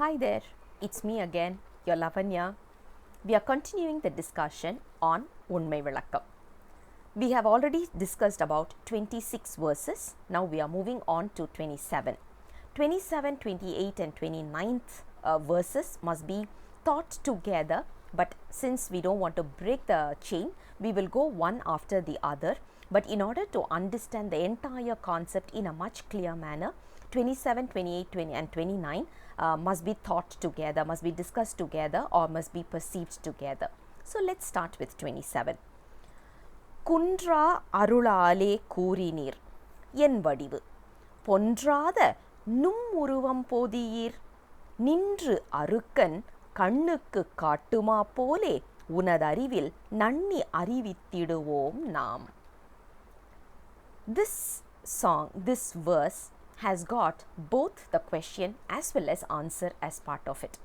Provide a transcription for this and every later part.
Hi there, it's me again, your Lavanya. We are continuing the discussion on Unmai vilakkam. We have already discussed about 26 verses. Now we are moving on to 27. 27, 28 and 29th verses must be taught together, but since we don't want to break the chain, we will go one after the other. But in order to understand the entire concept in a much clear manner, 27, 28, 20 and 29 must be taught together, must be discussed together or must be perceived together. So let's start with 27. Kundraa arulaaley கூறினீர் என் வடிவு பொன்றாத நும்முருவம் போதியீர் நின்று அருக்கன் கண்ணுக்கு காட்டுமா போலே உனதறிவில் நன்னி அறிவித்திடுவோம் நாம். This song, this verse has got both the question as well as answer as part of it.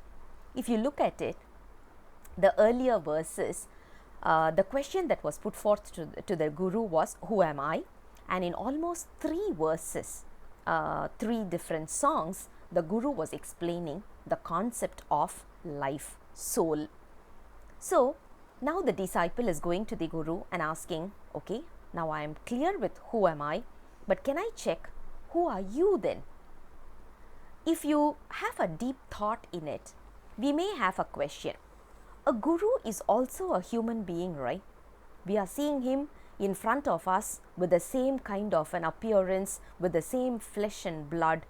If you look at it, the earlier verses, the question that was put forth to the Guru was, who am I? And in almost 3 verses, 3 different songs, the Guru was explaining the concept of life, soul. So now the disciple is going to the Guru and asking, okay, now I am clear with who am I, but can I check who are you then? If you have a deep thought in it, we may have a question. A Guru is also a human being, right? We are seeing him in front of us with the same kind of an appearance, with the same flesh and blood.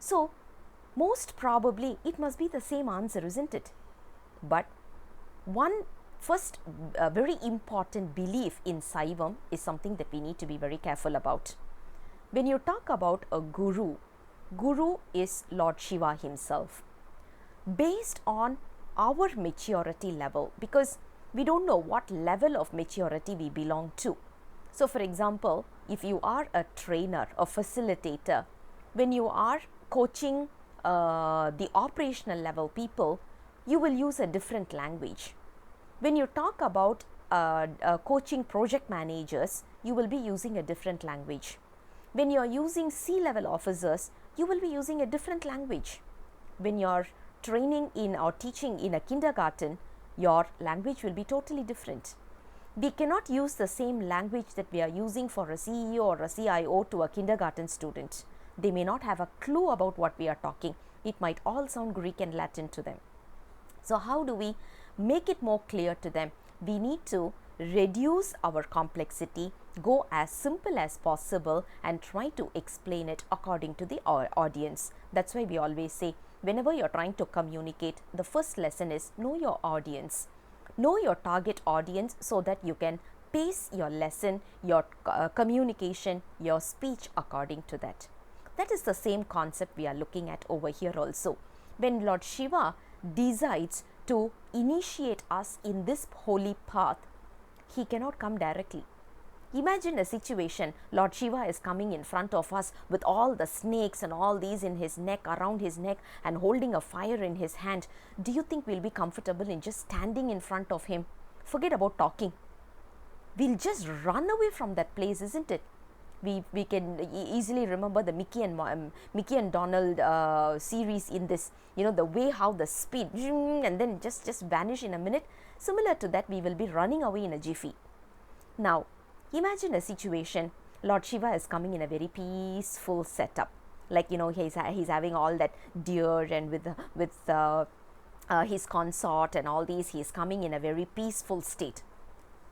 So most probably it must be the same answer, isn't it? But one first very important belief in Saivam is something that we need to be very careful about. When you talk about a Guru, Guru is Lord Shiva himself. Based on our maturity level, because we don't know what level of maturity we belong to. So for example, if you are a trainer, a facilitator, when you are coaching the operational level people, you will use a different language. When you talk about coaching project managers, you will be using a different language. When you are using C-level officers, you will be using a different language. When you are training in or teaching in a kindergarten, your language will be totally different. We cannot use the same language that we are using for a CEO or a CIO to a kindergarten student. They may not have a clue about what we are talking. It might all sound Greek and Latin to them. So how do we make it more clear to them? We need to reduce our complexity, go as simple as possible and try to explain it according to the audience. That's why we always say, whenever you're trying to communicate, the first lesson is know your audience. Know your target audience so that you can pace your lesson, your communication, your speech according to that. That is the same concept we are looking at over here also. When Lord Shiva decides to initiate us in this holy path, he cannot come directly. Imagine a situation, Lord Shiva is coming in front of us with all the snakes and all these in his neck, around his neck, and holding a fire in his hand. Do you think we'll be comfortable in just standing in front of him? Forget about talking. We'll just run away from that place, isn't it? We can easily remember the Mickey and Donald series in this, you know, the way how the speed and then just vanish in a minute. Similar to that, we will be running away in a jiffy. Now imagine a situation, Lord Shiva is coming in a very peaceful setup, like, you know, he's having all that deer and with his consort and all these, he is coming in a very peaceful state.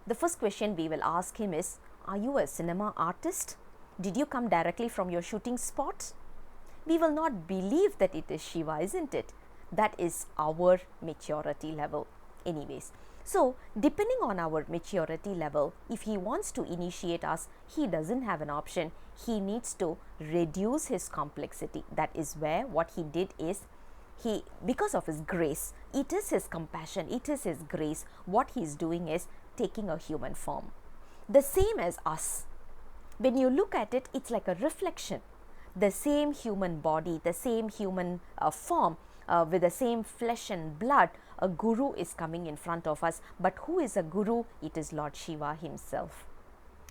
The first question we will ask him is, are you a cinema artist? Did you come directly from your shooting spot? We will not believe that it is Shiva, isn't it? That is our maturity level. Anyways, so depending on our maturity level, if he wants to initiate us, he doesn't have an option. He needs to reduce his complexity. That is where what he did is, he, because of his grace, it is his compassion, it is his grace, what he is doing is taking a human form. The same as us. When you look at it, it's like a reflection. The same human body, the same human form, with the same flesh and blood, a Guru is coming in front of us. But who is a Guru? It is Lord Shiva himself.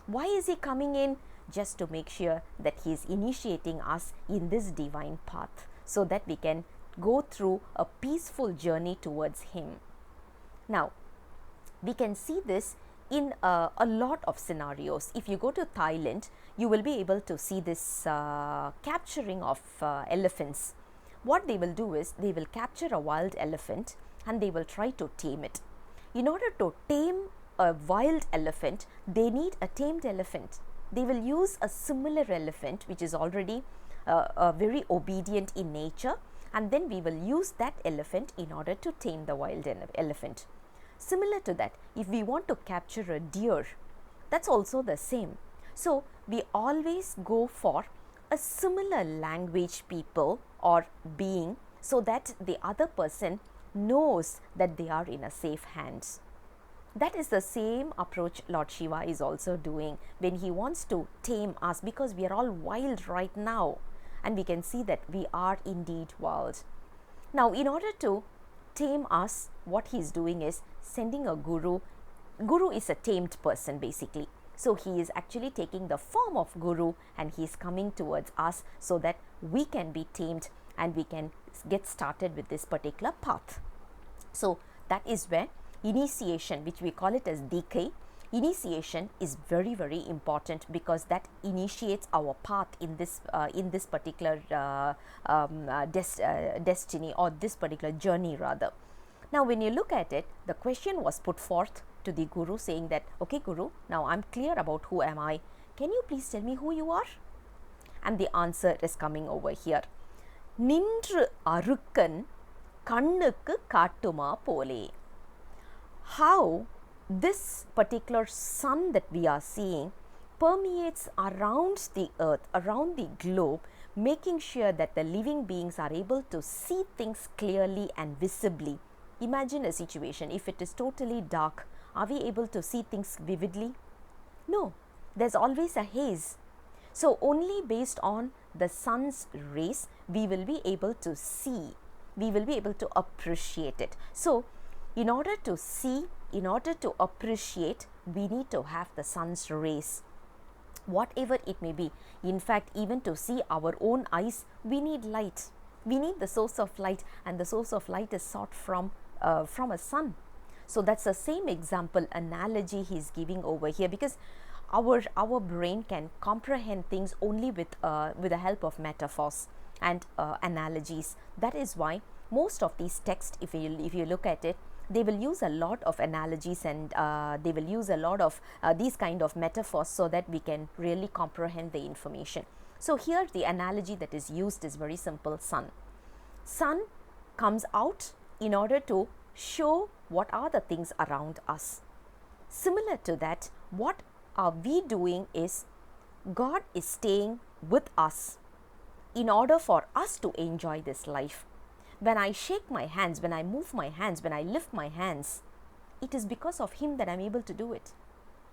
Why is he coming in? Just to make sure that he is initiating us in this divine path, so that we can go through a peaceful journey towards him. Now, we can see this in a lot of scenarios. If you go to Thailand, you will be able to see this capturing of elephants. What they will do is they will capture a wild elephant and they will try to tame it. In order to tame a wild elephant, they need a tamed elephant. They will use a similar elephant which is already very obedient in nature, and then we will use that elephant in order to tame the wild elephant. Similar to that, if we want to capture a deer, that's also the same. So, we always go for a similar language people or being, so that the other person knows that they are in a safe hands. That is the same approach Lord Shiva is also doing when he wants to tame us, because we are all wild right now and we can see that we are indeed wild. Now, in order to tame us, what he is doing is sending a guru. Guru is a tamed person basically. So, he is actually taking the form of guru and he is coming towards us so that we can be tamed and we can get started with this particular path. So, that is where initiation, which we call it as DK, initiation is very, very important, because that initiates our path in this particular destiny, or this particular journey rather. Now, when you look at it, the question was put forth to the guru saying that, okay guru, now I'm clear about who am I. Can you please tell me who you are? And the answer is coming over here. Nindru arukkan kannukku kattuma pole. How this particular sun that we are seeing permeates around the earth, around the globe, making sure that the living beings are able to see things clearly and visibly. Imagine a situation, if it is totally dark, are we able to see things vividly? No, there's always a haze. So, only based on the sun's rays, we will be able to see, we will be able to appreciate it. So, in order to see, in order to appreciate, we need to have the sun's rays, whatever it may be. In fact, even to see our own eyes, we need light. We need the source of light, and the source of light is sought from a sun. So, that's the same example, analogy he is giving over here, because our brain can comprehend things only with the help of metaphors and analogies. That is why most of these texts, if you look at it, they will use a lot of analogies and they will use a lot of these kind of metaphors, so that we can really comprehend the information. So, here the analogy that is used is very simple. Sun comes out in order to show what are the things around us. Similar to that, what are we doing is, God is staying with us in order for us to enjoy this life. When I shake my hands, when I move my hands, when I lift my hands, it is because of him that I'm able to do it.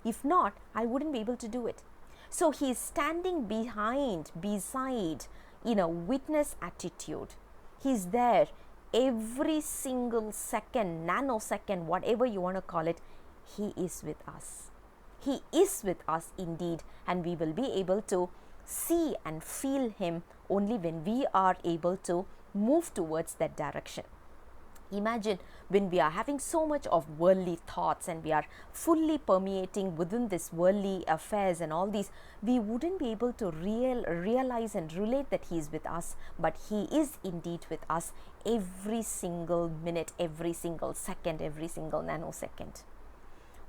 If not, I wouldn't be able to do it. So, he is standing beside in a witness attitude. He is there every single second, nanosecond, whatever you want to call it. He is with us. He is with us indeed, and we will be able to see and feel him only when we are able to move towards that direction. Imagine when we are having so much of worldly thoughts and we are fully permeating within this worldly affairs and all these, we wouldn't be able to realize and relate that he is with us, but he is indeed with us every single minute, every single second, every single nanosecond.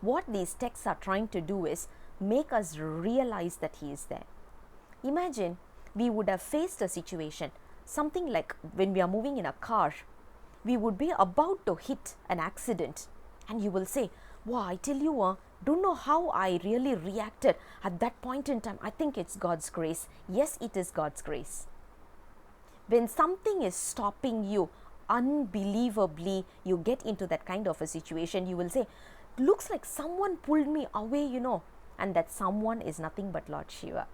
What these texts are trying to do is make us realize that he is there. Imagine we would have faced a situation, something like when we are moving in a car, we would be about to hit an accident, and you will say, wow, I tell you, don't know how I really reacted at that point in time. I think it's God's grace. Yes, it is God's grace. When something is stopping you unbelievably, you get into that kind of a situation, you will say, looks like someone pulled me away, and that someone is nothing but Lord Shiva.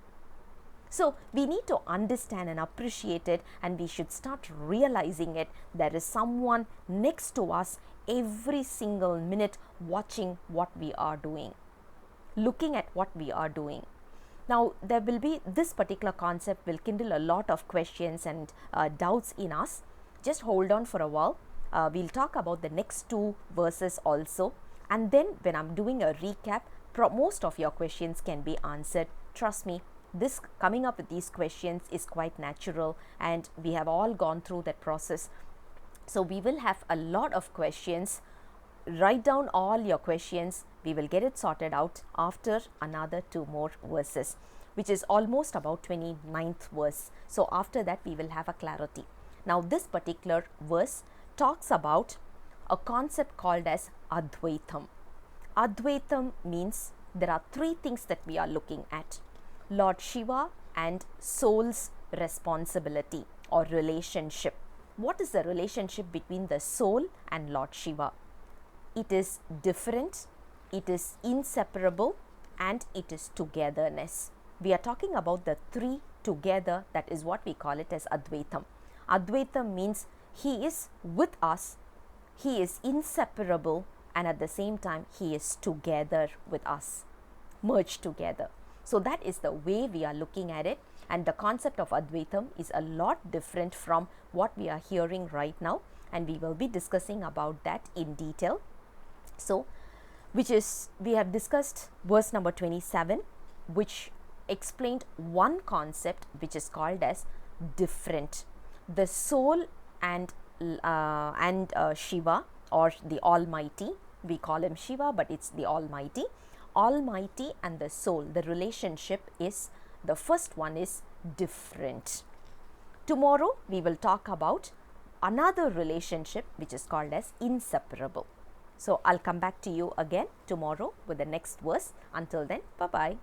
So, we need to understand and appreciate it, and we should start realizing it. There is someone next to us every single minute watching what we are doing, looking at what we are doing. Now, this particular concept will kindle a lot of questions and doubts in us. just hold on for a while. We'll talk about the next two verses also, and then when I'm doing a recap, most of your questions can be answered. Trust me, this coming up with these questions is quite natural, and we have all gone through that process. So we will have a lot of questions. Write down all your questions. We will get it sorted out after another two more verses, which is almost about 29th verse. So after that we will have a clarity. Now this particular verse talks about a concept called as Advaitam. Advaitam means there are three things that we are looking at: Lord Shiva and soul's responsibility or relationship. What is the relationship between the soul and Lord Shiva? It is different, it is inseparable, and it is togetherness. We are talking about the three together. That is what we call it as Advaitam. Advaitam means he is with us, he is inseparable, and at the same time he is together with us, merged together. So that is the way we are looking at it, and the concept of Advaitam is a lot different from what we are hearing right now, and we will be discussing about that in detail. So we have discussed verse number 27, which explained one concept which is called as different. The soul and Shiva, or the Almighty, we call him Shiva, but it's the Almighty. Almighty and the soul, the relationship is, the first one is different. Tomorrow we will talk about another relationship which is called as inseparable. So I'll come back to you again tomorrow with the next verse. Until then, bye-bye.